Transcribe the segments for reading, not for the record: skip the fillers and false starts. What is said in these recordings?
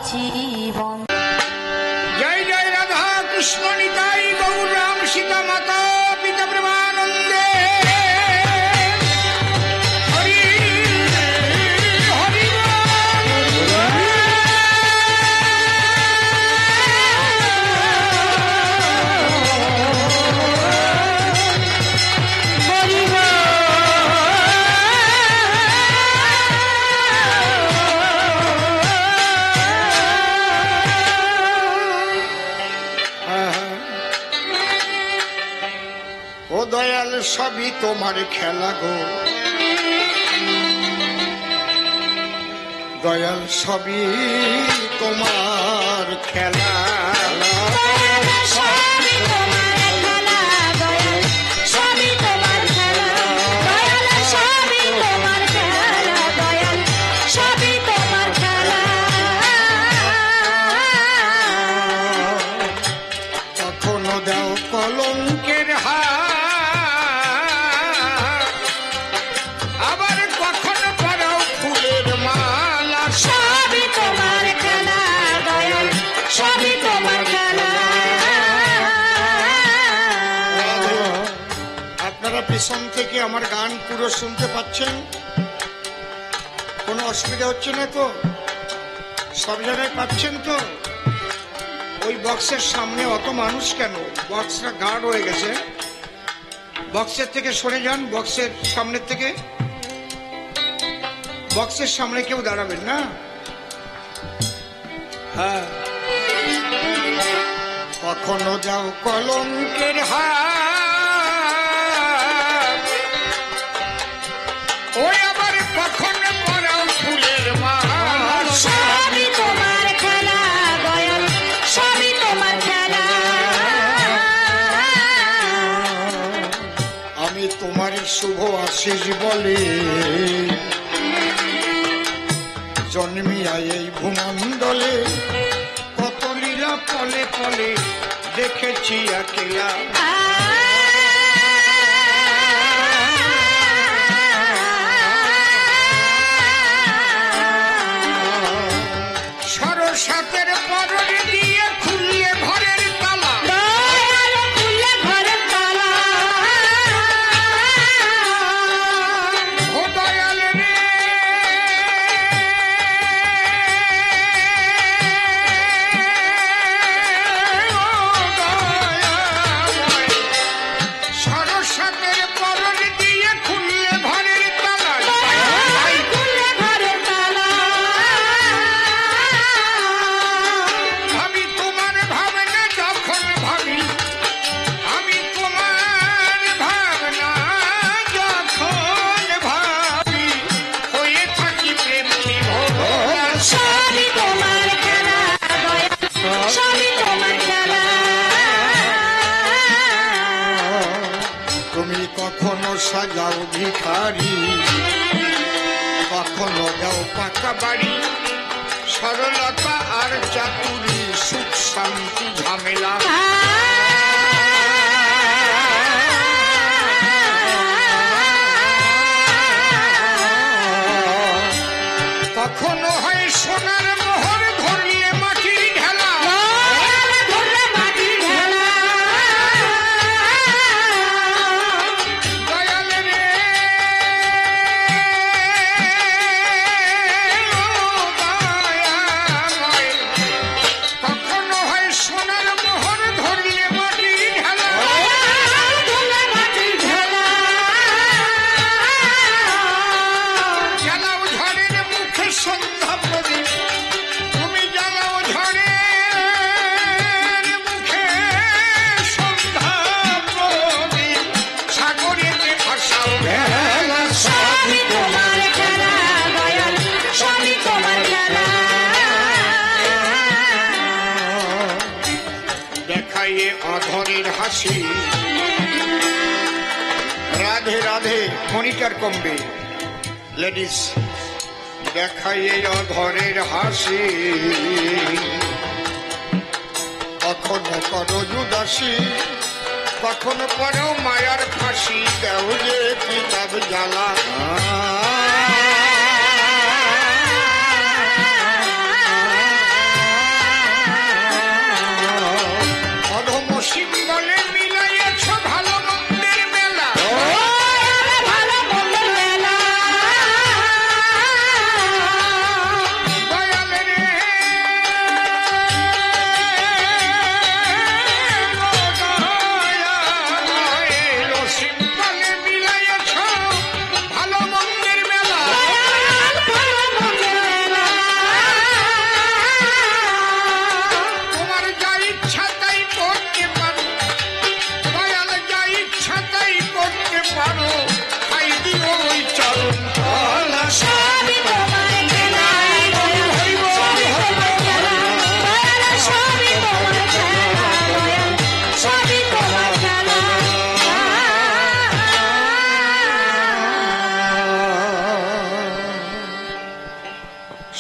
জীবন। জয় জয় রাধা কৃষ্ণ নিতাই গৌর রাম সীতা মাতা পিতা প্রেমানন্দে। ও দয়াল সবই তোমার খেলা গো, দয়াল সবই তোমার খেলা। কখনো দাও কলঙ্কের হাত, আবার কখনো পরাও ফুলের মালা। সবই তোমার খেলা দয়াল, সবই তোমার খেলা। আপনারা পেছন থেকে আমার গান পুরো শুনতে পাচ্ছেন? কোনো অসুবিধা হচ্ছে না তো? সব জায়গায় পাচ্ছেন তো? ওই বক্সের সামনে অত মানুষ কেন? বক্সটা গার্ড হয়ে গেছে। বক্সের থেকে সরে যান, বক্সের সামনের থেকে। বক্সের সামনে কেউ দাঁড়াবেন না। হ্যাঁ, কখনো যাও কলঙ্কের হাত, ওই আবার কখনো পরাও ফুলের মালা। সবই তোমার খেলা দয়াল, সবই তোমার খেলা। আমি তোমারই শুভ আশিস বলে জন্মিয়া এই ভূমণ্ডলে, কত লীলা পলে পলে দেখেছি একলা। সরস্বতের পরশ দিয়ে খুললে ঘরের তালা। দয়াল খুললে ঘরের তালা। ও দয়াল রে, ও দয়াময়, সরস্বতের পরশ দিয়ে খুললে ঘরের তালা। দয়াল খুললে ঘরের তালা। আমি তোমার ভাবনা যখন ভাবি, আমি তোমার ভাবনা যখন ভাবি, হয়ে থাকি প্রেম বিভোর। সবই তোমার খেলা দয়াল, সবই তোমার খেলা। তুমি কখনো সাজাও ভিখারি, কখনো দাও পাকা বাড়ি। সরলতা আর চাতুরি, সুখ শান্তি ঝামেলা। কখনো হয় সোনার মোহর, ধরলে মাটির ঢেলা। দয়াল ধরলে মাটির ঢেলা। দয়াল রে, ও দয়াময়, কখনো হয় সোনার মোহর, ধরলে মাটির ঢেলা। দয়াল ধরলে মাটির ঢেলা। জ্বালাও ঝড়ের মুখে সন্ধ্যা প্রদীপ, তুমি জ্বালাও ঝড়ের মুখে সন্ধ্যা প্রদীপ। সাগরেতে ভাসাও ভেলা। সবই তোমার খেলা দয়াল, সবই তোমার খেলা। দেখাইয়ে অধরের হাসি, রাধে রাধে মনিটর কমবে লেডিস। দেখাইয়ে অধরের হাসি, কখনো করো উদাসী, কখনো করো মায়ার ফাঁসি। দেও যে কিতাব জ্বালা,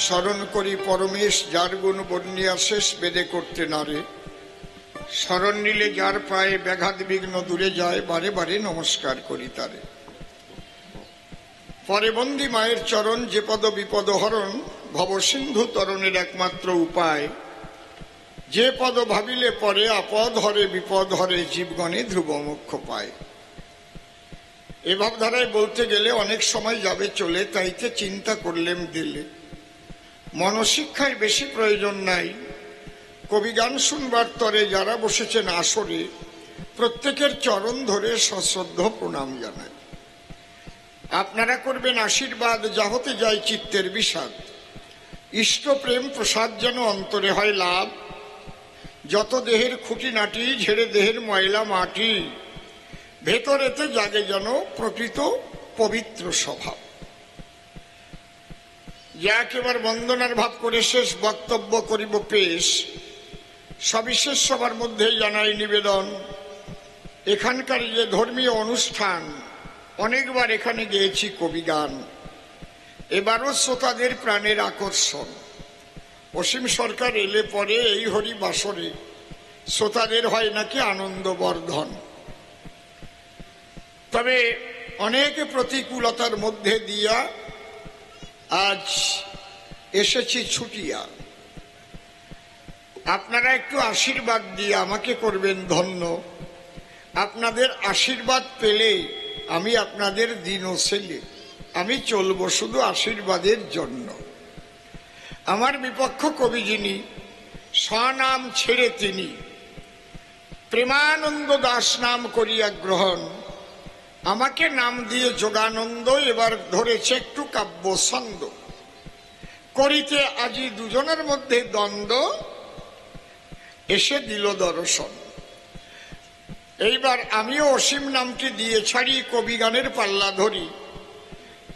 স্মরণ করি পরমেশ, যার গুণ বর্ণিয়া শেষ বেদে করতে নারে। স্মরণ নিলে যার পায়ে ব্যাঘাত বিঘ্ন দূরে যায়, বারে বারে নমস্কার করি তারে। পরে বন্দী মায়ের চরণ, যে পদ বিপদ হরণ, ভবসিন্ধু তরণের একমাত্র উপায়। যে পদ ভাবিলে পরে আপদ হরে বিপদ হরে, জীবগণে ধ্রুব মোক্ষ পায়। এ ভাবধারায় বলতে গেলে অনেক সময় যাবে চলে, তাইতে চিন্তা করলেম দিলে। মনশিক্ষায় বেশি প্রয়োজন নাই। কবি গান শুনবার তরে যারা বসেছেন আসরে, প্রত্যেকের চরণ ধরে সশ্রদ্ধ প্রণাম জানায়। আপনারা করবেন আশীর্বাদ, যা হতে যায় চিত্তের বিষাদ। ইষ্ট প্রেম প্রসাদ যেন অন্তরে হয় লাভ। যত দেহের খুঁটিনাটি ঝেড়ে দেহের ময়লা মাটি, ভেতরেতে জাগে যেন প্রকৃত পবিত্র স্বভাব। যা একেবারে বন্দনার ভাব করে শেষ বক্তব্য করিব পেশ। সবিশেষ সবার মধ্যে জানাই নিবেদন, এখানকার যে ধর্মীয় অনুষ্ঠান, অনেকবার এখানে গেয়েছি কবি গান, এবারও শ্রোতাদের প্রাণের আকর্ষণ। অসীম সরকার এলে পরে এই হরি বাসরে শ্রোতাদের হয় নাকি আনন্দ বর্ধন। তবে অনেক প্রতিকূলতার মধ্যে দিয়া আজ এসেছি ছুটিয়া। আপনারা একটু আশীর্বাদ দিয়ে আমাকে করবেন ধন্য। আপনাদের আশীর্বাদ পেলে আমি আপনাদের দিন ও ছেলে, আমি চলবো শুধু আশীর্বাদের জন্য। আমার বিপক্ষ কবি যিনি, স্বনাম ছেড়ে তিনি প্রেমানন্দ দাস নাম করিয়া গ্রহণ। আমাকে নাম দিয়ে যোগানন্দ, এবার ধরেছে একটু কাব্য ছন্দ। করিতে আজি দুজনের মধ্যে দ্বন্দ্ব, এসে দিল দর্শন। এইবার আমিও অসীম নামটি দিয়ে ছাড়ি, কবি গানের পাল্লা ধরি।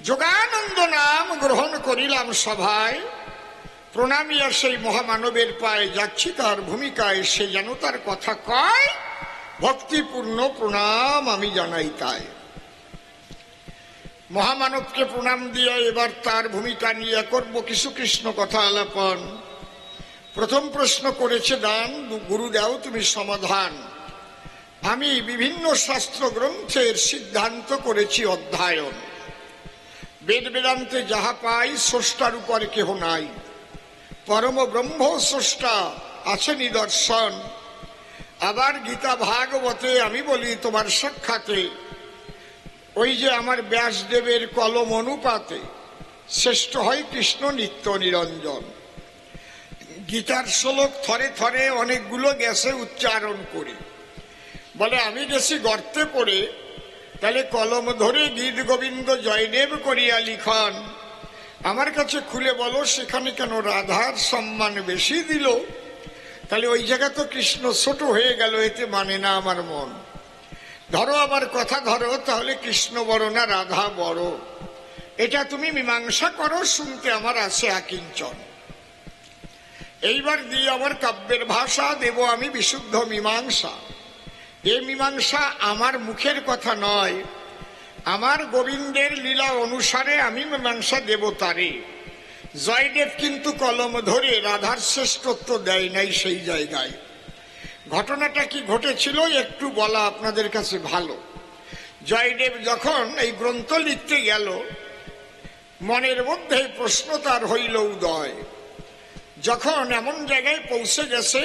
যোগানন্দ নাম গ্রহণ করিলাম সভায়, প্রণামিয়া সেই মহামানবের পায়ে যাচ্ছি তার ভূমিকায়। সে যেন তার কথা কয়, ভক্তিপূর্ণ প্রণাম আমি জানাই তাই। মহামানবকে প্রণাম দিয়ে এবার তার ভূমিকা নিয়ে করব কিছু কৃষ্ণ কথা আলাপন। প্রথম প্রশ্ন করেছে দান, গুরু দাও তুমি সমাধান। আমি বিভিন্ন শাস্ত্র গ্রন্থের সিদ্ধান্ত করেছি অধ্যয়ন। বেদ বেদান্তে যাহা পাই, স্রষ্টার উপর কেহ নাই। পরম ব্রহ্ম স্রষ্টা আছে নিদর্শন। আবার গীতা ভাগবতে আমি বলি তোমার সাক্ষাতে, ওই যে আমার ব্যাসদেবের কলম অনুপাতে শ্রেষ্ঠ হয় কৃষ্ণ নিত্য নিরঞ্জন। গীতার শ্লোক থরে থরে অনেকগুলো গেছে উচ্চারণ করে। বলে আমি গেছি গর্তে পড়ে, তাহলে কলম ধরে গীত গোবিন্দ জয়দেব করিয়া লিখন। আমার কাছে খুলে বলো সেখানে কেন রাধার সম্মান বেশি দিল? তাহলে ওই জায়গা তো কৃষ্ণ ছোট হয়ে গেল, এতে মানে না আমার মন। ধরো আমার কথা ধরো, তাহলে কৃষ্ণ বড় না রাধা বড়, এটা তুমি মীমাংসা করো, শুনতে আমার আছে আকিঞ্চন। এইবার দিয়ে আমার কাব্যের ভাষা দেব আমি বিশুদ্ধ মীমাংসা। এ মীমাংসা আমার মুখের কথা নয়, আমার গোবিন্দের লীলা অনুসারে আমি মীমাংসা দেব তারে। জয়দেব কিন্তু কলম ধরে রাধার শ্রেষ্ঠত্ব দেয় নাই সেই জায়গায়। ঘটনাটা কি ঘটেছিল একটু বলা আপনাদের কাছে ভালো। জয়দেব যখন এই গ্রন্থ লিখতে গেল, মনের মধ্যে প্রশ্ন তার হইল উদয়। যখন এমন জায়গায় পৌঁছে গেছে,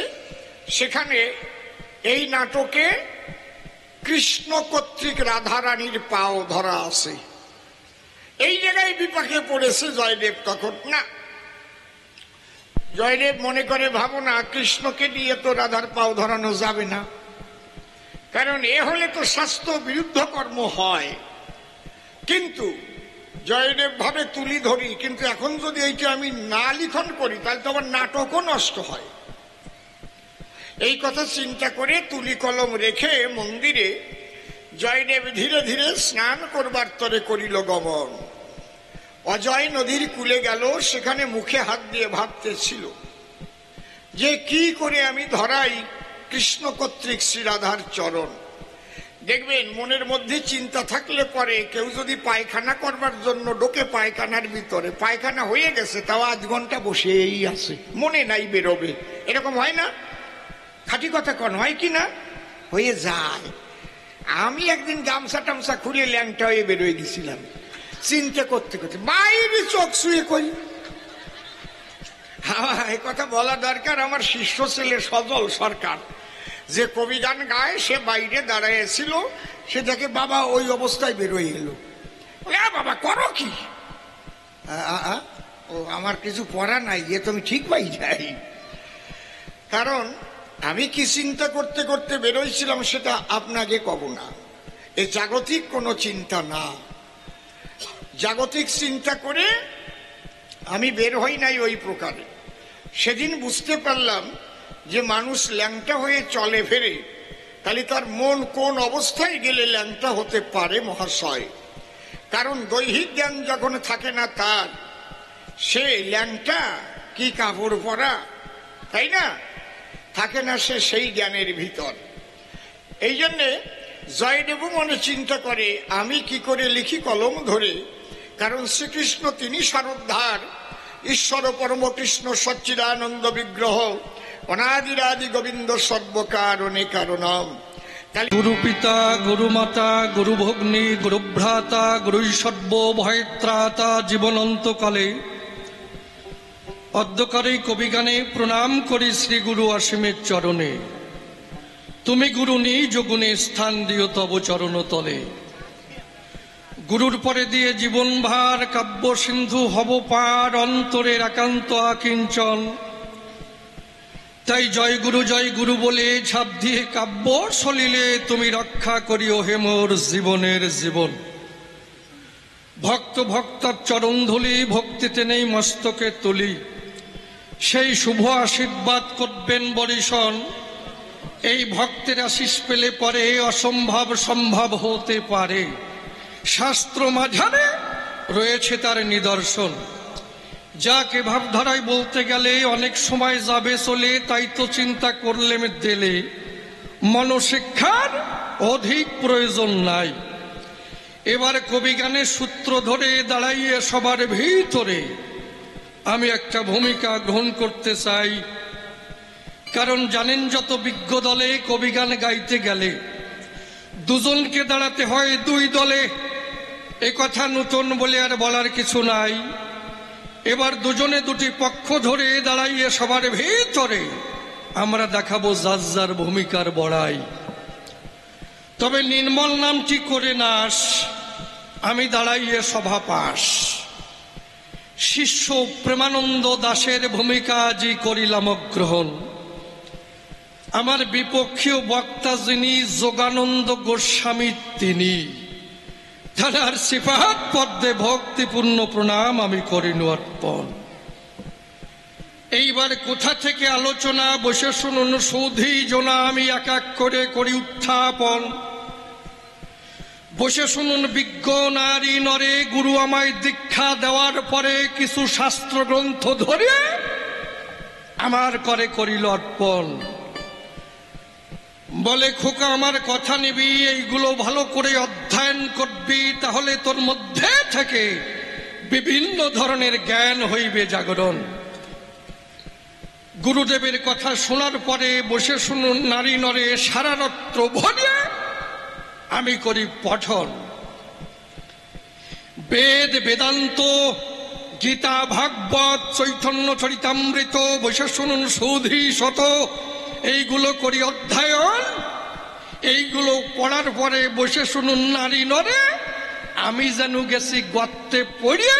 সেখানে এই নাটকে কৃষ্ণ কর্তৃক রাধারানীর পাও ধরা আছে। এই জায়গায় বিপাকে পড়েছে জয়দেব। তখন না, জয়দেব মনে করে ভাবনা কৃষ্ণকে দিয়ে তো রাধার পাও ধরানো যাবে না, কারণ এ হলে তো শাস্ত্র বিরুদ্ধ কর্ম হয়। কিন্তু জয়দেব ভাবে তুলি ধরি, কিন্তু এখন যদি এইটা আমি না লিখন করি তাহলে তো আমার নাটকও নষ্ট হয়। এই কথা চিন্তা করে তুলি কলম রেখে মন্দিরে জয়দেব ধীরে ধীরে স্নান করবার তরে করিল গমন। অজয় নদীর কূলে গেল, সেখানে মুখে হাত দিয়ে ভাবতেছিল যে কি করে আমি ধরাই কৃষ্ণ কর্তৃক শ্রী রাধার চরণ। দেখবেন মনের মধ্যে চিন্তা থাকলে পরে কেউ যদি পায়খানা করবার জন্য ঢোকে পায়খানার ভিতরে, পায়খানা হয়ে গেছে, তাও 8 ঘন্টা বসেই আছে, মনে নাই বেরোবে, এরকম হয় না? খাঁটি কথা কোন হয় কি না? হয়ে যায়। আমি একদিন গামছা টামছা খুলে ল্যাংটা হয়ে বেরোয় গেছিলাম, চিন্তা করতে করতে বাইরে চোখ শুয়ে করি। এই কথা বলা দরকার, আমার শিষ্য ছেলে সজল সরকার যে কবি গান গায়, সে বাইরে দাঁড়াইছিল, সে দেখে বাবা ওই অবস্থায় বেরোয় এলো। বাবা করো কি? ও আমার কিছু পড়া নাই, এ তুমি ঠিক পাই যাই। কারণ আমি কি চিন্তা করতে করতে বেরোইছিলাম সেটা আপনাকে কব না। এ জাগতিক কোনো চিন্তা না, জাগতিক চিন্তা করে আমি বের হই নাই ওই প্রকারে। সেদিন বুঝতে পারলাম যে মানুষ ল্যাংটা হয়ে চলে ফেরে, তাহলে তার মন কোন অবস্থায় গেলে ল্যাংটা হতে পারে মহাশয়। কারণ দৈহিক জ্ঞান যখন থাকে না তার, সে ল্যাংটা কি কাপড় পরা, তাই না? থাকে না সে সেই জ্ঞানের ভিতর। এই জন্যে জয়দেব মনে চিন্তা করে আমি কি করে লিখি কলম ধরে, কারণ শ্রীকৃষ্ণ তিনি সারোদ্ধার, ঈশ্বর পরম কৃষ্ণ সচ্চিদানন্দ বিগ্রহ, অনাদিরাদি গোবিন্দ সর্বকারণে কারণম। গুরু পিতা গুরু মাতা গুরু ভগ্নী গুরু ভ্রাতা গুরু সর্বভয়ত্রাতা জীবনন্তকালে অদ্যকারে কবিগানে প্রণাম করি শ্রী গুরু অসীমের চরণে। তুমি গুরু নিজ গুণে স্থান দিও তব চরণ তলে। গুরুর পরে দিয়ে জীবন ভার কাব্য সিন্ধু হব পার, অন্তরের একান্ত আকিঞ্চন। তাই জয় গুরু বলে ঝাঁপ দিয়ে কাব্য সলিলে তুমি রক্ষা করিও হে মোর জীবনের জীবন। ভক্ত ভক্তার চরণ ধুলি, ভক্তিতে নেই মস্তকে তুলি, সেই শুভ আশীর্বাদ করবেন বরিশন। এই ভক্তের আশিস পেলে পরে অসম্ভব সম্ভব হতে পারে, শাস্ত্র মাঝারে রয়েছে তার নিদর্শন। যাকে ভাবধারায় বলতে গেলে অনেক সময় যাবে চলে, তাই তো চিন্তা করলে দিলে মনশিক্ষার অধিক প্রয়োজন নাই। এবার কবিগানের সূত্র ধরে দাঁড়াইয়ে সবার ভিতরে আমি একটা ভূমিকা গ্রহণ করতে চাই। কারণ জানেন যত বিজ্ঞ দলে কবিগান গাইতে গেলে দুজনকে দাঁড়াতে হয় 2 দলে। এ কথা নতুন বলে আর বলার কিছু নাই। এবার দুজনে 2টি পক্ষ ধরে দাঁড়াইয়ে সবার ভিতরে আমরা দেখাবো যার যার ভূমিকার বড়াই। তবে নির্মল নামটি করে নাশ, আমি দাঁড়াইয়ে সভা পাশ। শিষ্য প্রেমানন্দ দাসের ভূমিকা আজই করিলাম গ্রহণ। আমার বিপক্ষীয় বক্তা যিনি যোগানন্দ গোস্বামী, তিনি তার সিফাত পদ্মে ভক্তিপূর্ণ প্রণাম আমি করিনু অর্পণ। এইবার কোথা থেকে আলোচনা, বসে শুনুন সৌধি জোনা, আমি এক এক করে করি উত্থাপন। বসে শুনুন বিজ্ঞ নারী নরে, গুরু আমায় দীক্ষা দেওয়ার পরে কিছু শাস্ত্র গ্রন্থ ধরে আমার করে করিল অর্পণ। বলে খোকা আমার কথা নিবি, এইগুলো ভালো করে অধ্যয়ন করবি, তাহলে তোর মধ্যে থেকে বিভিন্ন ধরনের জ্ঞান হইবে জাগরণ। গুরুদেবের কথা শোনার পরে বসে শুনুন নারী নরে, সারা রাত্র ভরে আমি করি পঠন। বেদ বেদান্ত গীতা ভাগবত চৈতন্য চরিতামৃত বসে শুনুন সৌধি শত, এইগুলো করি অধ্যয়ন। এইগুলো পড়ার পরে বসে শুনুন নারী নরে, আমি যেন গেছি গর্তে পড়ে,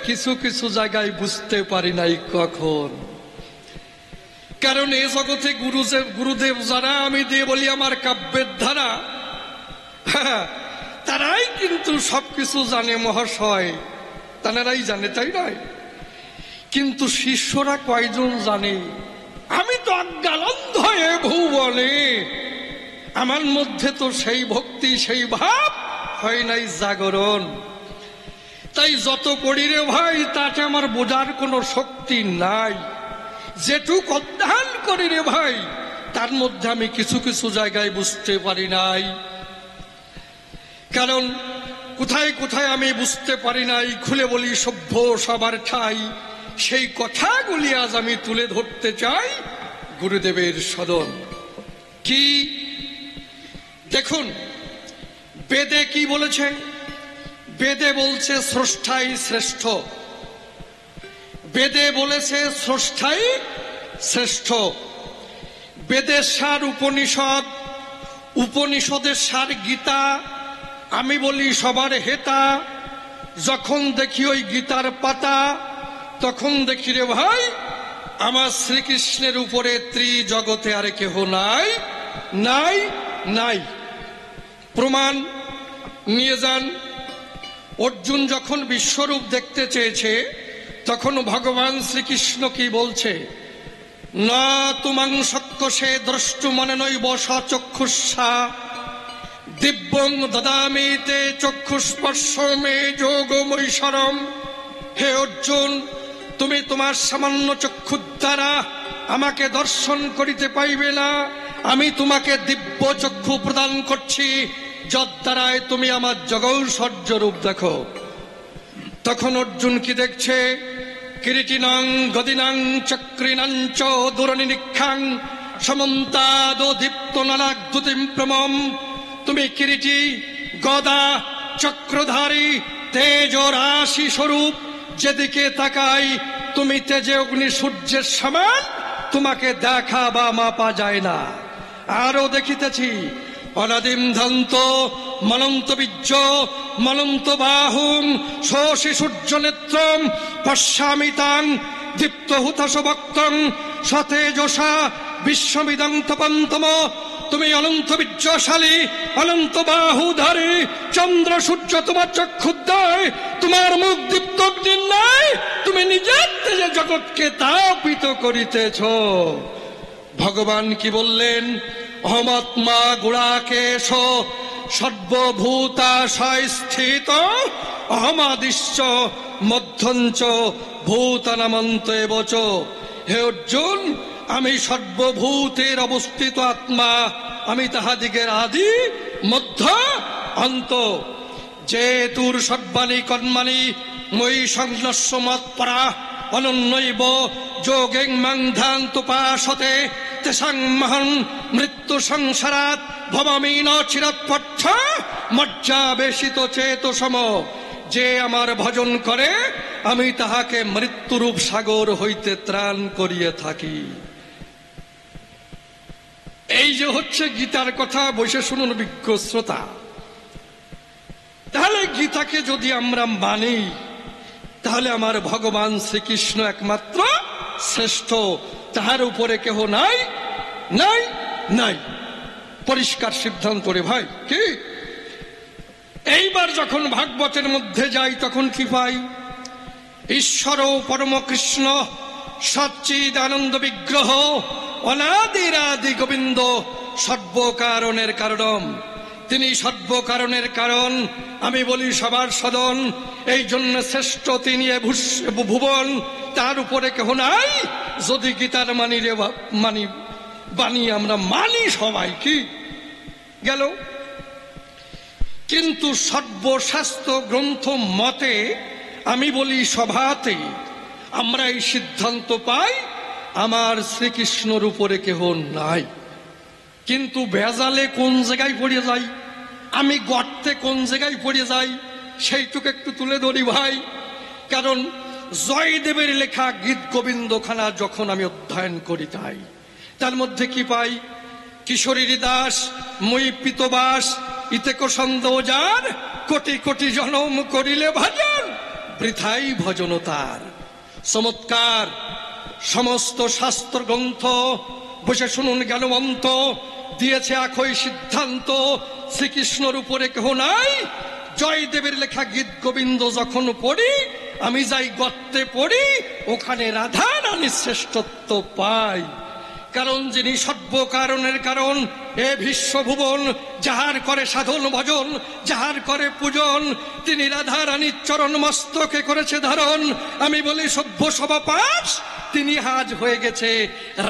কিছু কিছু জায়গায় বুঝতে পারি নাই কখন। কারণ এই জগতে গুরুদেব যারা আমি দিয়ে বলি আমার কাব্যের ধারা, তারাই কিন্তু সবকিছু জানে মহাশয়, তারাই জানে, তাই নয়? কিন্তু শিষ্যরা কয়জন জানে? আমি তো অজ্ঞানন্ধ হয়ে ভুবনে, আমার মধ্যে তো সেই ভক্তি সেই ভাব হয় নাই জাগরণ। তাই যত পড়ি রে ভাই, তাতে আমার বোঝার কোনো শক্তি নাই। যেটুক অধ্যয়ন করি রে ভাই, তার মধ্যে আমি কিছু কিছু জায়গায় বুঝতে পারি নাই। কারণ কোথায় কোথায় আমি বুঝতে পারি নাই, খুলে বলি সভ্য সবার ঠাই, সেই কথাগুলি আজ আমি তুলে ধরতে চাই গুরুদেবের সদন। কি দেখুন, বেদে কি বলেছে? বেদে বলছে স্রষ্টাই শ্রেষ্ঠ। বেদে বলেছে স্রষ্টাই শ্রেষ্ঠ। বেদের সার উপনিষদ, উপনিষদের সার গীতা। আমি বলি সবার হেতা। যখন দেখি ওই গীতার পাতা, তখন দেখি রে ভাই, আমার শ্রীকৃষ্ণের উপরে ত্রিজগতে আর কেহ নাই, নাই, নাই। প্রমাণ নিয়ে যান। অর্জুন যখন বিশ্বরূপ দেখতে চেয়েছে, তখন ভগবান শ্রীকৃষ্ণ কি বলছে? না তুমাং সক্ষসে দ্রষ্টু মনে নৈব সচক্ষুষা দিব্যং দদামি তে চক্ষুস্পর্শ মে যোগমৈশ্বরম। হে অর্জুন, তুমি তোমার সামান্য চক্ষুর দ্বারা আমাকে দর্শন করিতে পাইবে না। আমি তোমাকে দিব্য চক্ষু প্রদান করছি, যদ দ্বারায় তুমি আমার জগৌষর্য রূপ দেখো। তখন অর্জুন কি দেখছে? কিরীটিনাং গদিনাং চক্রিনাং চ দুরনিরীক্ষাং সমন্তাদ দীপ্ত নানাদ্যুতিম প্রমম। তুমি কিরীটি, গদা, চক্রধারী, তেজ রাশি স্বরূপ, যেদিকে তাকাই তুমি তেজে অগ্নি সূর্যের সমান, তোমাকে দেখা বা মাপা যায় না। আরো দেখিতেছি অনাদিম ধন্ত মনন্ত বীর্য মনন্ত বাহুং শোষি সূর্য নেত্রম পশ্যামি তাং দীপ্ত হুতাশ বক্তং সতেজসা বিশ্বমিদং তপন্তম। তুমি অনন্ত বীর্যশালী, অনন্ত বাহুধারী, চন্দ্র সূর্য তোমার চক্ষুদ্বয়, তোমার মুখ দীপ্ত অগ্নির ন্যায়, তুমি নিজের তেজে জগৎকে তাপিত করিতেছ। ভগবান কি বললেন? অহমাত্মা গুড়াকেশ সর্বভূতাশয় স্থিত অহমাদিশ্চ মধ্যঞ্চ ভূতানামন্ত এবচ। হে অর্জুন, আমি সর্বভূতের অবস্থিত আত্মা, আমি তাহাদিগের আদি মধ্য অন্ত। যে তুর সর্বাণী কর্মাণি ময়ি সংলস্য মৎপরা অনন্যৈব যোগেং মাং ধ্যানতুপাসতে তেষাং মহং মৃত্যু সংসারাৎ ভবামি ন চিরৎপথ্য মজ্জাবেশিত চেতসম। যে আমার ভজন করে, আমি তাহাকে মৃত্যুরূপ সাগর হইতে ত্রাণ করিয়ে থাকি। এই যে হচ্ছে গীতার কথা, বসে শুনুন বিজ্ঞ শ্রোতা। তাহলে গীতাকে যদি আমরা মানি, তাহলে আমার ভগবান শ্রীকৃষ্ণ একমাত্র শ্রেষ্ঠ, তাহার উপরে কেহ নাই, নাই, নাই। পরিষ্কার সিদ্ধান্ত রে ভাই। কি এইবার যখন ভাগবতের মধ্যে যাই, তখন কি পাই? ঈশ্বর পরম কৃষ্ণ সচ্চিদ আনন্দ বিগ্রহ অনাদিরাদি গোবিন্দ সর্বকারণের কারণম। তিনি সর্বকারণের কারণ, আমি বলি সবার সদন। এই জন্য শ্রেষ্ঠ তিনি ভুবন, তার উপরে কেহ নাই। যদি গীতার মানি রে মানি, বাণী আমরা মানি সবাই, কি গেল? কিন্তু সর্বশাস্ত্র গ্রন্থ মতে, আমি বলি সভাতে, আমরা এই সিদ্ধান্ত পাই আমার শ্রীকৃষ্ণর উপরে কেহ নাই। কিন্তু ভেজালে কোন জায়গায় পড়ে যাই, আমি গর্তে কোন জায়গায় পড়ে যাই, সেইটুকু একটু তুলে ধরি ভাই। কারণ জয়দেবের লেখা গীত গোবিন্দখানা যখন আমি অধ্যয়ন করি, তাই তার মধ্যে কি পাই? কিশোরীর দাস মই পিতবাস ইতেক সন্দেহ যার, কোটি কোটি জনম করিলে ভজন বৃথাই ভজন তার। চমৎকার সমস্ত শাস্ত্র গ্রন্থ, বসে শুনুন জ্ঞানবন্ত, দিয়েছে একই সিদ্ধান্ত, শ্রীকৃষ্ণর উপরে কেহ নাই। জয়দেবের লেখা গীত গোবিন্দ যখন পড়ি, আমি যাই গর্তে পড়ি, ওখানে রাধা রানীর শ্রেষ্ঠত্ব পাই। কারণ যিনি সর্বকারণের কারণ, এ বিশ্বভুবন, যাহার করে সাধন ভজন, যাহার করে পূজন, তিনি রাধা রানীর চরণ মস্তকে করেছে ধারণ। আমি বলি সভ্য সভা পাশ, তিনি আজ হয়ে গেছে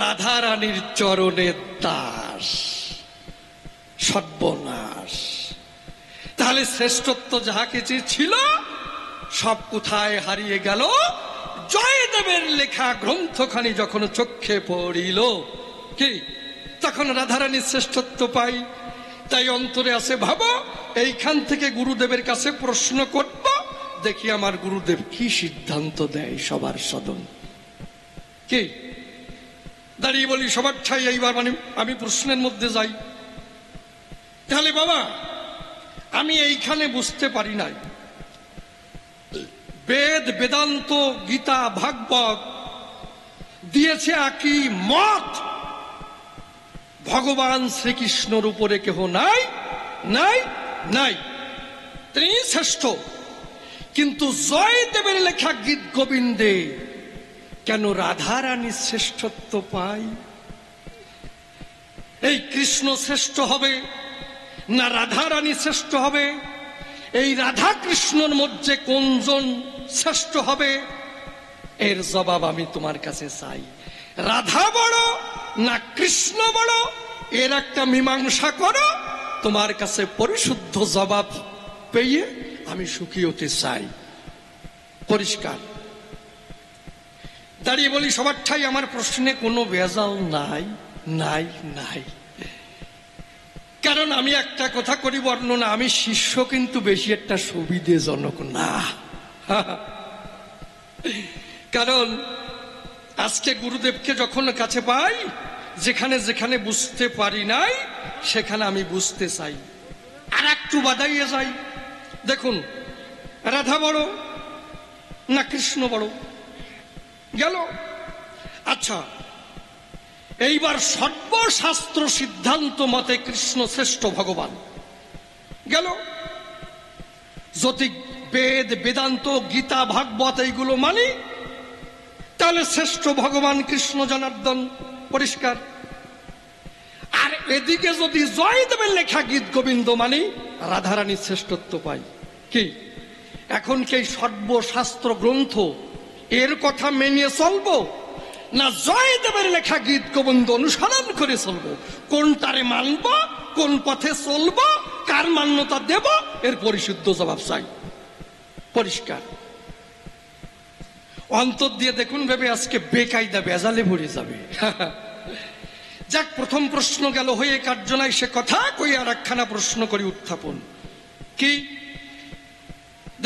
রাধা রানীর চরণের দাস। সর্বনাশ। তাহলে শ্রেষ্ঠত্ব যাহা কিছু ছিল সব কোথায় হারিয়ে গেল? জয়দেবের লেখা গ্রন্থখানি যখন চোখে পড়িল কি তখন রাধারানীর শ্রেষ্ঠত্ব পাই। তাই অন্তরে আছে ভাবো, এইখান থেকে গুরুদেবের কাছে প্রশ্ন করব, দেখি আমার গুরুদেব কি সিদ্ধান্ত দেয় সবার সদন। কি দাঁড়িয়ে বলি সবার ঠাই এইবার মানে আমি প্রশ্নের মধ্যে যাই। তাহলে বাবা আমি এইখানে বুঝতে পারি নাই, বেদ বেদান্ত গীতা ভাগবত দিয়েছে একই মত, ভগবান শ্রীকৃষ্ণর উপরে কেহ নাই নাই নাই, তিনি শ্রেষ্ঠ। কিন্তু জয়দেবের লেখা গীত গোবিন্দে কেন রাধারানী শ্রেষ্ঠত্ব পায়? এই কৃষ্ণ শ্রেষ্ঠ হবে না রাধারানী শ্রেষ্ঠ হবে? এই রাধা কৃষ্ণর মধ্যে কোনজন শ্রেষ্ঠ হবে? এর জবাব আমি তোমার কাছে চাই। রাধা বড় না কৃষ্ণ বড়, এর একটা মীমাংসা করো। তোমার কাছে পরিশুদ্ধ জবাব পেয়ে আমি সুখী হতে চাই। পরিষ্কার দাঁড়িয়ে বলি সবার ঠাই আমার প্রশ্নে কোনো ভেজাল নাই নাই নাই। কারণ আমি একটা কথা করি বর্ণনা, আমি শিষ্য কিন্তু বেশি একটা সুবিধাজনক না। কারণ আজকে গুরুদেবকে যখন কাছে পাই, যেখানে যেখানে বুঝতে পারি নাই সেখানে আমি বুঝতে চাই, আর একটু বাদাইয়ে যাই। দেখুন রাধা বড় না কৃষ্ণ বড় গেল। আচ্ছা এইবার সর্বশাস্ত্র সিদ্ধান্ত মতে কৃষ্ণ শ্রেষ্ঠ ভগবান গেল। যদি বেদ বেদান্ত গীতা ভাগবত এইগুলো মানি তাহলে শ্রেষ্ঠ ভগবান কৃষ্ণ জনার্দন, পরিষ্কার। আর এদিকে যদি জয়দেবের লেখা গীত গোবিন্দ মানি রাধারানীর শ্রেষ্ঠত্ব পাই। কি এখন কি সর্বশাস্ত্র গ্রন্থ এর কথা মেনে চলবো না জয়দেবের লেখা গীত গোবিন্দ অনুসরণ করে চলবো? কোনটারে মানব, কোন পথে চলবো, কার মান্যতা দেব, এর পরিশুদ্ধ জবাব চাই। পরিষ্কার অন্তর দিয়ে দেখুন ভেবে আজকে বেকায়দা বেজালে ভরে যাবে। যাক প্রথম প্রশ্ন গেল হয়ে কার্যনায়, সে কথা কই আর একখানা প্রশ্ন করি উত্থাপন। কি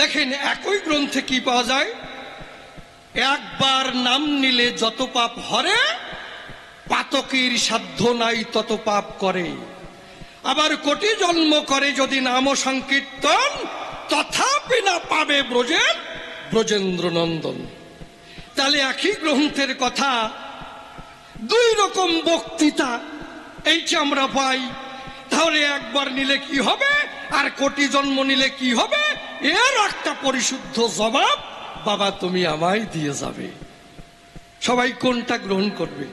দেখেন একই গ্রন্থে কি পাওয়া যায়? একবার নাম নিলে যত পাপ হরে, পাতকের সাধ্য নাই তত পাপ করে। আবার কোটি জন্ম করে যদি নাম সংকীর্তন, তথাপি না পাবে ব্রজের ব্রজেন্দ্র নন্দন। তাহলে একই গ্রন্থের কথা দুই রকম বক্তৃতা এইটা আমরা পাই। তাহলে একবার নিলে কি হবে আর কোটি জন্ম নিলে কি হবে, এর একটা পরিশুদ্ধ জবাব বাবা তুমি আমায় দিয়ে যাবে। সবাই কোনটা গ্রহণ করবে?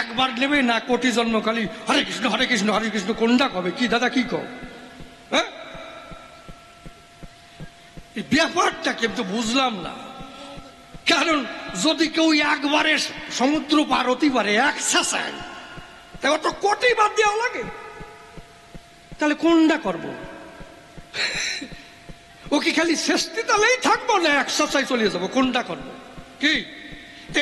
একবার নেবে না কোটি জন্মকালী হরে কৃষ্ণ হরে কৃষ্ণ হরে কৃষ্ণ, কোনটা কবে? কি দাদা কি কও? হ্যাঁ ব্যাপারটা কিন্তু বুঝলাম না। কারণ যদি কেউ একবারে সমুদ্র পার হতে পারে এক্সারসাইজ, তাহলে তো কোটি বাদ দেওয়া লাগে। তাহলে কোনটা করব? ও কি খালি শেষটি তাহলেই থাকবো না এক্সারসাইজ চলিয়ে যাবো? কোনটা করবো? কি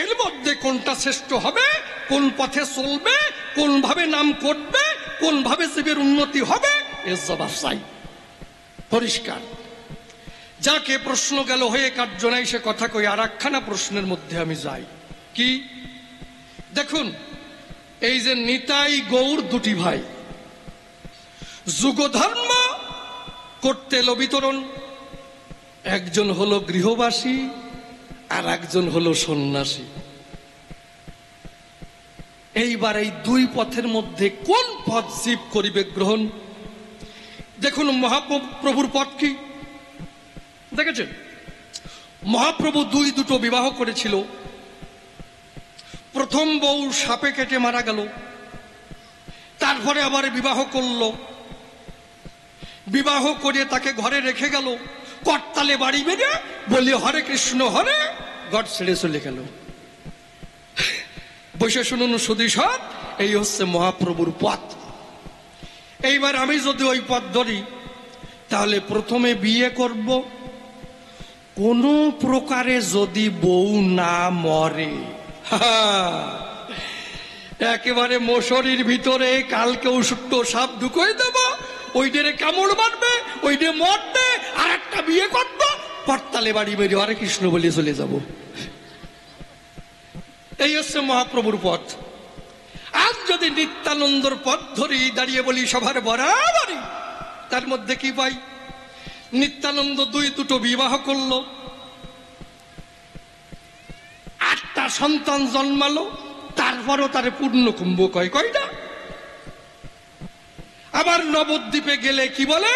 এর মধ্যে কোনটা শ্রেষ্ঠ হবে, কোন পথে চলবে, কোন ভাবে নাম করবে, কোন ভাবে জীবের উন্নতি হবে, এর জবাব চাই। পরিষ্কার যাকে প্রশ্ন গেল হয়ে কার্য নাই সে কথা কই আর একখানা প্রশ্নের মধ্যে আমি যাই। কি দেখুন এই যে নিতাই গৌর দুটি ভাই, যুগধর্ম করতে এলো বিতরণ, একজন হলো গৃহবাসী আর একজন হলো সন্ন্যাসী। এইবার এই দুই পথের মধ্যে কোন পথ জীব করিবে গ্রহণ? দেখুন মহাপ্রভুর পথ কি দেখেছেন? মহাপ্রভু দুটো বিবাহ করেছিল। প্রথম বউ সাপে কেটে মারা গেল, তারপরে আবার বিবাহ করল। বিবাহ করে তাকে ঘরে রেখে গেল, করতালে বাড়ি বেঁধে বলি হরে কৃষ্ণ হরে, ঘর ছেড়ে চলে গেল। বসে শুনুন সুধীশ্বর, এই হচ্ছে মহাপ্রভুর পথ। এইবার আমি যদি ওই পথ ধরি তাহলে প্রথমে বিয়ে করব, কোনো প্রকারে যদি বউ না মরে, একেবারে মশারির ভিতরে কালকে ওষুধ সাপ ঢুকিয়ে দেব, ওইটারে কামড় মারবে, ওইটা মরবে, আর একটা বিয়ে করব, পরতালে বাড়ি বেরিয়ে হরে কৃষ্ণ বলে চলে যাব। এই হচ্ছে মহাপ্রভুর পথ। আজ যদি নিত্যানন্দর পথ ধরি, দাঁড়িয়ে বলি সবার বরাবরই, তার মধ্যে কি পাই? নিত্যানন্দ দুটো বিবাহ করলো, 8টা সন্তান জন্মালো, তারপরও তারে পূর্ণ কুম্ভ কয় না। আবার নবদ্বীপে গেলে কি বলে?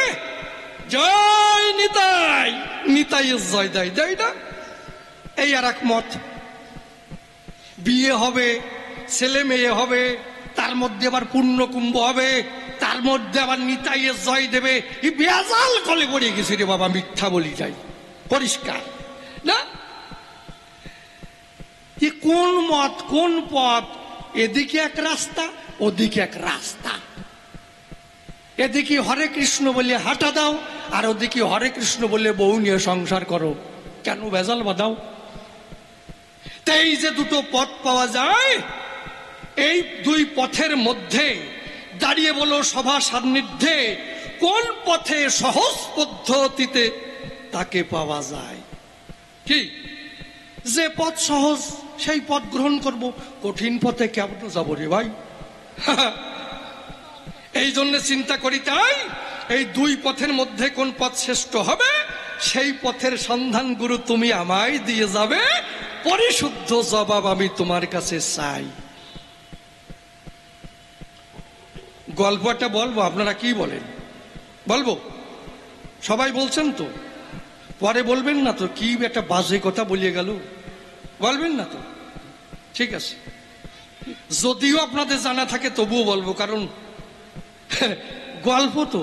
জয় নিতাই, নিতাই জয় দেয়, দেয় না? এই আর এক মত। বিয়ে হবে, ছেলে মেয়ে হবে, তার মধ্যে আবার পূর্ণ কুম্ভ হবে, তার মধ্যে আবার নিতাইয়ের জয় দেবে। এই বেজাল কলে পড়ে গেছে রে বাবা, মিথ্যা বলি যাই, পরিষ্কার না? কোন মত, কোন পথ? এদিকে এক রাস্তা, ওদিকে এক রাস্তা। এদিকে হরে কৃষ্ণ বলে হাঁটা দাও, আর ওদিকে হরে কৃষ্ণ বলে বউ নিয়ে সংসার করো। কেন বেজাল বাঁধাও? তাই যে দুটো পথ পাওয়া যায়, এই দুই পথের মধ্যে দাঁড়িয়ে বলো সভা সান্নিধ্যে, কোন পথে সহজ পদ্ধতিতে তাকে পাওয়া যায়? কি যে পথ সহজ সেই পথ গ্রহণ করব, কঠিন পথে কেমন যাবো রে ভাই? এই জন্য চিন্তা করি, তাই এই দুই পথের মধ্যে কোন পথ শ্রেষ্ঠ হবে, সেই পথের সন্ধান গুরু তুমি আমায় দিয়ে যাবে, পরিশুদ্ধ জবাব আমি তোমার কাছে চাই। গল্পটা বলবো, আপনারা কি বলেন? বলবো? সবাই বলছেন তো? পরে বলবেন না তো কি একটা বাজে কথা বলিয়ে গেল? বলবেন না তো? ঠিক আছে, যদিও আপনাদের জানা থাকে তবুও বলবো, কারণ গল্প তো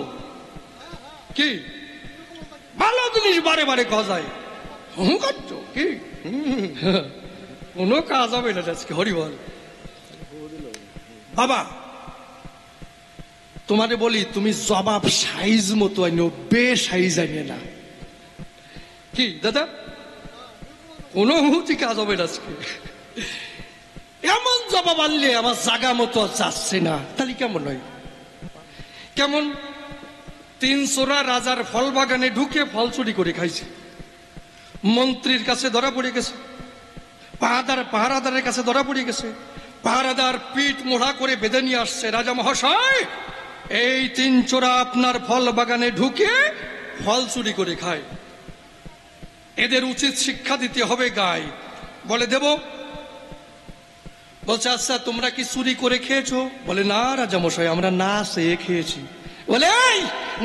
কি ভালো জিনিস বারে বারে কজায় করছো কি, কোনো কাজ হবে না আজকে। হরি বল। বাবা তোমারে বলি, তুমি জবাব সাইজ মতো আইনো, বে সাইজ আইনে না। কি দাদা, কোনো মুহূর্তে কাজ হবে না আজকে। এমন জবাব আনলে আমার জাগা মতো যাচ্ছে না, তাহলে কেমন হয়? কেমন? 3 চোরা রাজার ফল বাগানে ঢুকে ফল চুরি করে খাইছে, মন্ত্রীর কাছে ধরা পড়ে গেছে, পাহারাদারের কাছে ধরা পড়ে গেছে, পাহারাদার পিঠ মোড়া করে বেঁধে নিয়ে আসছে, রাজা মহাশয় এই 3 চোরা আপনার ফল বাগানে ঢুকে ফল চুরি করে খায়, এদের উচিত শিক্ষা দিতে হবে গায়ে। বলে দেব? বলছে আচ্ছা তোমরা কি চুরি করে খেয়েছো? বলে না রাজা মশাই, আমরা না চেয়ে খেয়েছি। বলে এই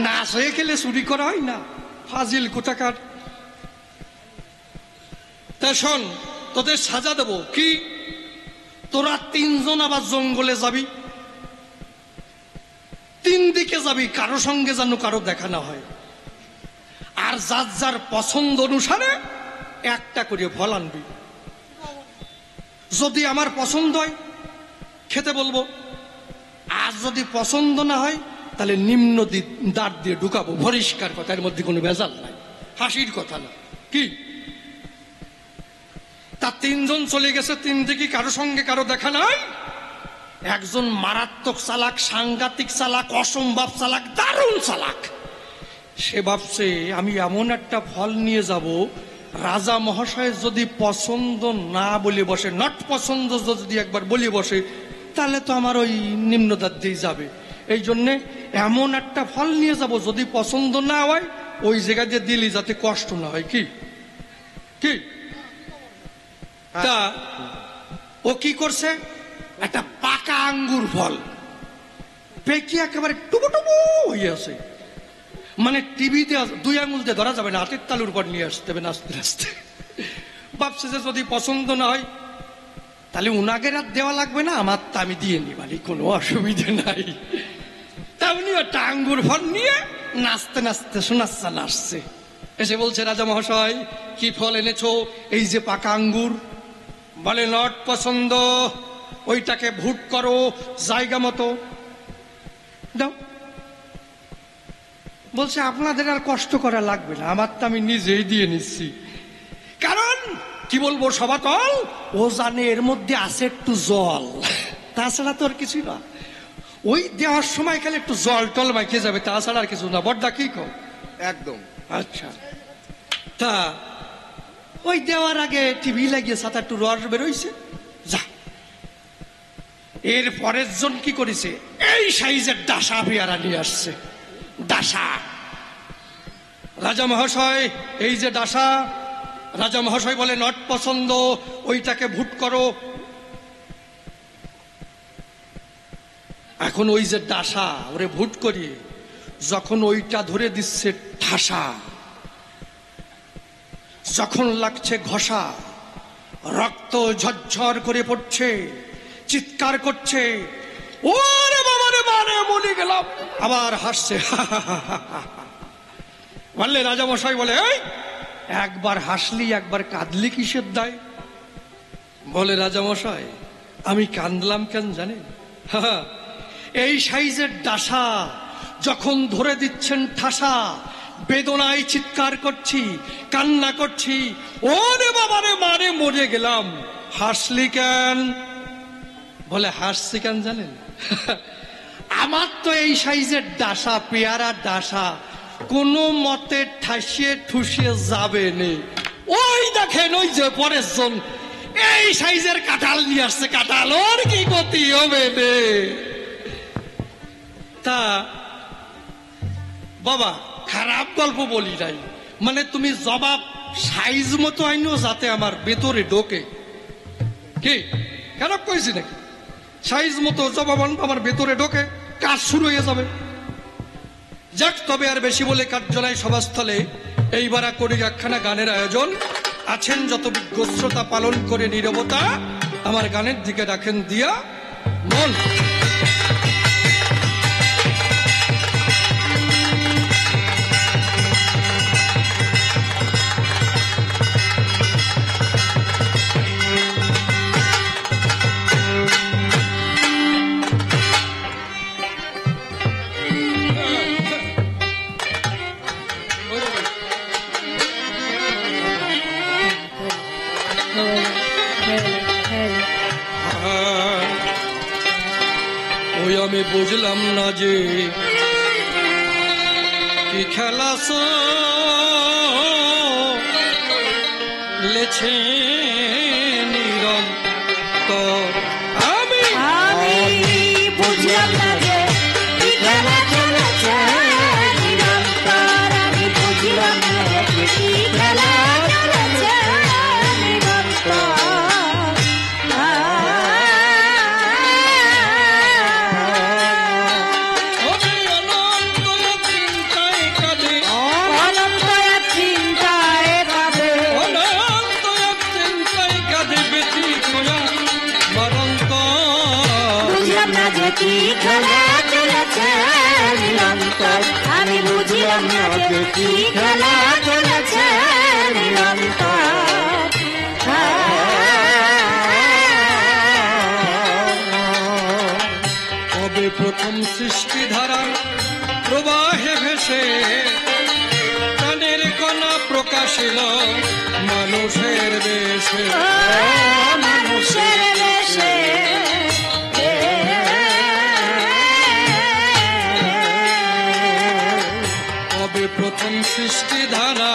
না চেয়ে খেলে চুরি করা হয় না, ফাজিল কোথাকার। তা শোন, তোদের সাজা দেব কি, তোরা 3 জন আবার জঙ্গলে যাবি, 3 দিকে যাবি, কারো সঙ্গে যেন কারো দেখা না হয়, আর যার যার পছন্দ অনুসারে একটা করে ফল আনবি। যদি আমার পছন্দ হয় খেতে বলবো, আর যদি পছন্দ না হয় তাহলে নিম্ন দাঁত দিয়ে ঢুকাবো। পরিষ্কার কথা, এর মধ্যে কোনো ভেজাল নাই, হাসির কথা না। কি তার 3 জন চলে গেছে, 3 দিকে কারো সঙ্গে কারো দেখা নাই। একজন মারাত্মক চালাক, সাংঘাতিক চালাক, অসম্ভব চালাক, দারুণ চালাক। সে ভাবছে আমি এমন একটা ফল নিয়ে যাব, রাজা মহাশয় যদি পছন্দ না বলে বসে, নট পছন্দ যদি একবার বলে বসে, তাহলে তো আমার ওই নিম্নদার দিয়ে যাবে। এই জন্যে এমন একটা ফল নিয়ে যাব, যদি পছন্দ না হয় ওই জায়গা দিয়ে দিলি যাতে কষ্ট না হয়। কি কি তা ও কি করছে, একটা পাকা আঙ্গুর ফল পেকে একেবারে টুবু টুবু হয়ে আছে, মানে টিভিতে 2 আঙুল দিয়ে ধরা যাবে না, হাতের তালুর উপর নিয়ে আসতে হবে আস্তে আস্তে। ভাবছে যে যদি পছন্দ না হয় তাহলে উনাগের আর দেওয়া লাগবে না, আমার তা আমি দিয়ে নিবানি, কোনো অসুবিধা নাই। তেমনি একটা আঙ্গুর ফল নিয়ে নাচতে নাচতে শোনাচ্ছান আসছে, এসে বলছে রাজা মহাশয় কি ফল এনেছো? এই যে পাকা আঙ্গুর। বলে নট পছন্দ, ওইটাকে ভুট করো জায়গা মতো দাও। বলছে আপনাদের আর কষ্ট করা লাগবে না, আমার তো আমি নিজেই দিয়ে নিচ্ছি। কারণ কি বলবো সবাতল, ও জানে এর মধ্যে আছে একটু জল, তাছাড়া তো আর কিছু না। ওই দেওয়ার সময় খালি একটু জল টল মাইকে যাবে, তাছাড়া আর কিছু না। বড়দা কি কও? একদম। আচ্ছা, তা ওই দেওয়ার আগে টিভি লাগিয়ে সাত একটু রস বেরোইছে, যা। এর পরের জন কি করেছে, এই সাইজের ডাসা পেয়ারা নিয়ে আসছে। ডাসা, রাজা মহাশয় এই যে ডাসা, রাজা মহাশয় বলে নট পছন্দ, ওইটাকে ভুট করো। এখন ওই যে ডাসা ওরে ভুট করিয়ে যখন ওইটা ধরে দিচ্ছে ঠাসা, যখন লাগছে ঘষা, রক্ত ঝরঝর করে পড়ছে, চিৎকার করছে, ওরে বাবারে মানে মরে গেলাম, আবার হাসছে। বললে রাজামশাই বলে, এই একবার হাসলি একবার কাঁদলি কিসের দায়? বলে রাজামশাই আমি কাঁদলাম কেন জানেন? এই সাইজের ডাসা যখন ধরে দিচ্ছেন ঠাসা, বেদনায় চিৎকার করছি, কান্না করছি, ওরে বাবারে মারে মরে গেলাম, হাসলি কেন? বলে হাসছি কেন জানেন? আমার তো এই সাইজের ডাসা, পেয়ারা ডাসা কোনো মতে ঠাসিয়ে ঠুসিয়ে যাবে নে। ওই দেখেন ওই যে পরের জন এই সাইজের কাঁঠাল নিয়ে আসছে, কাঁঠাল ওর কি গতি হবে নে। তা বাবা খারাপ গল্প বলি নাই, মানে তুমি জবাব সাইজ মতো আইনো যাতে আমার ভেতরে ঢোকে। কি খারাপ কইছি নাকি? সাইজ মতো জবাব আমার ভেতরে ঢোকে, কাজ শুরু হয়ে যাবে। যাক, তবে আর বেশি বলে কাজ জ্বলাই সভাস্থলে এইবার করি একখানা গানের আয়োজন। আছেন যত বিজ্ঞ শ্রোতা, পালন করে নীরবতা, আমার গানের দিকে রাখেন দিয়া মন। ওই আমি বুঝলাম না যে কি খেলা লেছে নিরন্তর, আমি বুঝলাম না যে কি খেলা চলেছে নিরন্তর, আমি বুঝলাম না যে কি খেলা চলেছে নিরন্তর। কি খেলা চলেছে নিরন্তর, আমি বুঝলাম না যে কি খেলা চলেছে নিরন্তর। কবে প্রথম সৃষ্টি ধারার প্রবাহে ভেসে প্রাণের কণা প্রকাশিল মানুষের দেশে, মানুষের দেশে প্রথম সৃষ্টি ধারা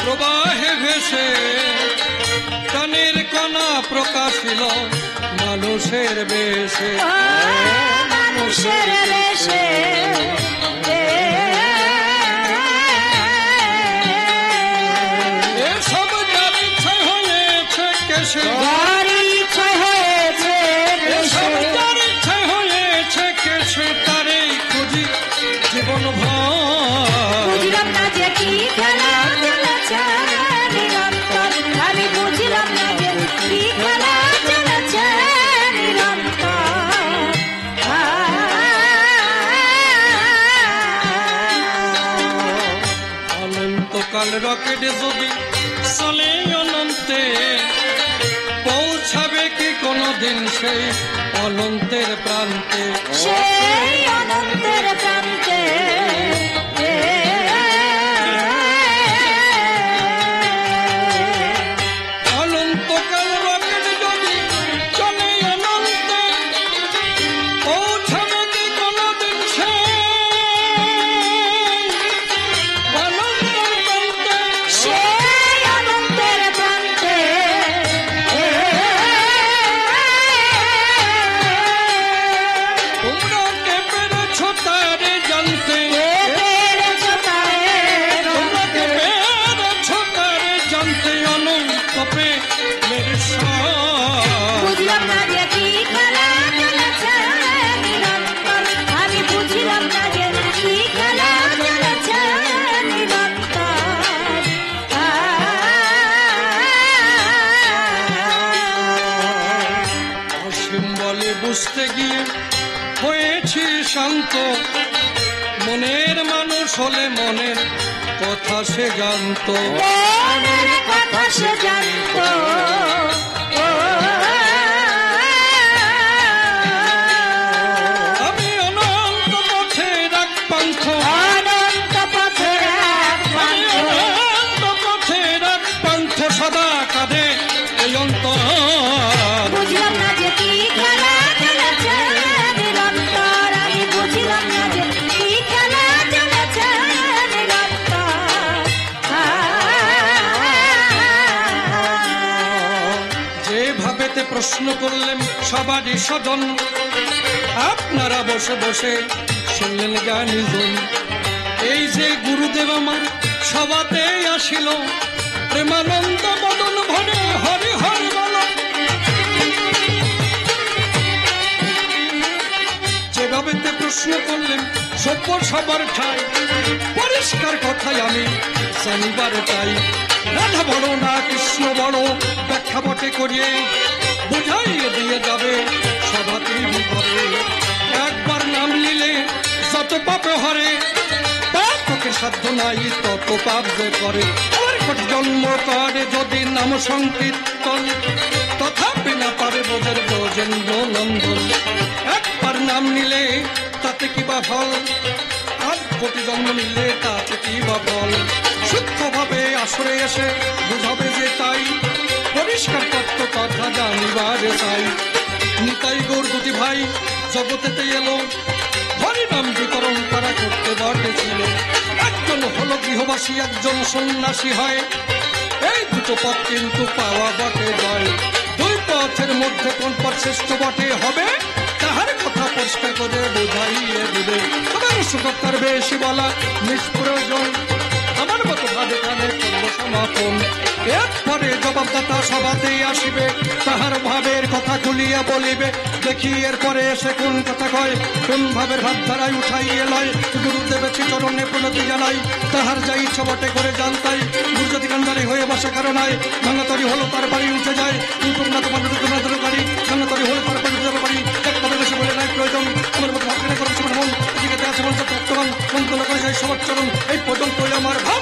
প্রবাহে ভেসে প্রাণের কণা প্রকাশিল মানুষের বেশে, মানুষের দেশে এসব যার ইচ্ছা হয়েছে কেসে, যার ইচ্ছা হয়েছে এসব যার ইচ্ছা হয়েছে কেসে, তারই খুঁজি জীবন ভর। বুঝলাম না যে কি খেলা চলেছে নিরন্তর, আমি বুঝলাম না যে কি খেলা চলেছে নিরন্তর। অনন্তকাল রকেট যদি চলে অনন্তে, পৌঁছাবে কি কোনদিন সেই অনন্তের প্রান্তে? সেই অনন্তের প্রান্তে অনন্তকাল রকেট যদি চলে অনন্তে, পৌঁছাবে কি কোনদিন সেই অনন্তের প্রান্তে? সেই অনন্তের প্রান্তে তোমরা কে পেরেছ তারে জানতে? পেরেছ তারে তোমরা কে জানতে। পেরেছ তারে জানতে? অনন্ত প্রেমের সার বুঝলাম না যে কি খেলা চলেছে নিরন্তর, আমি বুঝলাম না যে কি খেলা চলেছে নিরন্তর। অসীম বলে বুঝতে গিয়ে হয়েছি শান্ত, মনের মানুষ হলে মনের কথা সে জানতো। মনের কথা সে জানতো। আমি অনন্ত পথের এক পান্থ, অনন্ত পথের এক আমি পান্থ। অনন্ত পথের এক পান্থ, সদা কাঁধে এই অন্তর। বুঝলাম না যে কি খেলা চলেছে নিরন্তর, আমি বুঝলাম না যে কি খেলা চলেছে নিরন্তর। যে ভাবেতে প্রশ্ন করলেন সবারই সদন, আপনারা বসে বসে শুনলেন জ্ঞানীজন। এই যে গুরুদেব আমার সভাতে আসিল, প্রেমানন্দ বদন ভরে হরি হরি বল। যেভাবেতে প্রশ্ন করলেন সভ্য সবার ঠাই, পরিষ্কার কথাই আমি জানিবার চাই। রাধা বড় না কৃষ্ণ বড় ব্যাখ্যা বটে করিয়ে বুঝাইয়ে দিয়ে যাবে সভাতেই বিপদে। একবার নাম নিলে যত পাপ হরে, পাপকে সাধ্য নাই তত পাপ যে করে। আর কোটি জন্ম করে যদি নাম সংকীর্তন, তথাপি না পারে বোধের ব্রজেন্দ্র নন্দন। একবার নাম নিলে তাতে কি বা ফল, আর কোটি জন্ম নিলে তাতে কি বা ফল। শুদ্ধভাবে আসরে এসে বুঝাবে যে তাই, পরিষ্কার তত্ত্ব কথা জানিবার চাই। নিতাই গৌর দুটি ভাই জগতেতে এলো, হরিনাম বিতরণ তারা করতে বটেছিল। একজন হলো গৃহবাসী, একজন সন্ন্যাসী হয়, এই দুটো পথ কিন্তু পাওয়া বটে যায়। দুই পথের মধ্যে কোন পথ শ্রেষ্ঠ বটে হবে, তাহার কথা পরিষ্কার করে বোঝাইয়ে দিবে। আমার সুকর্তার বেশি বলা নিষ্প্রয়োজন, আমার মতো ভাবে কানে করব সমাপন। এরপরে জবাবদাতা সভাতেই আসিবে, তাহার ভাবের কথা খুলিয়া বলিবে। দেখি এরপরে এসে কোন কথা কয়, কোন ভাবের ভাব ধারায় উঠাইয়ে লয়। গুরুদেবের চরণে প্রণতি জানাই, তাহার যা ইচ্ছা বটে করে জানতাই। গুরু যদি কান্ডারি হয়ে বসে কারণ নাই, ভাঙাতরি হলো তার বাড়ি উঠে যায়। না তোমার বাড়ি ভাঙাতরি হলো তার বাড়ি উঠে বাড়ি। একভাবে বেশি বলে নাই প্রয়োজন, আমার মতো ভাবখানে করছে মন, এদিকে আছে মন তত্ত্ববান, মন তোলা করে যায় সবার চরণ। এই পর্যন্ত আমার ভাব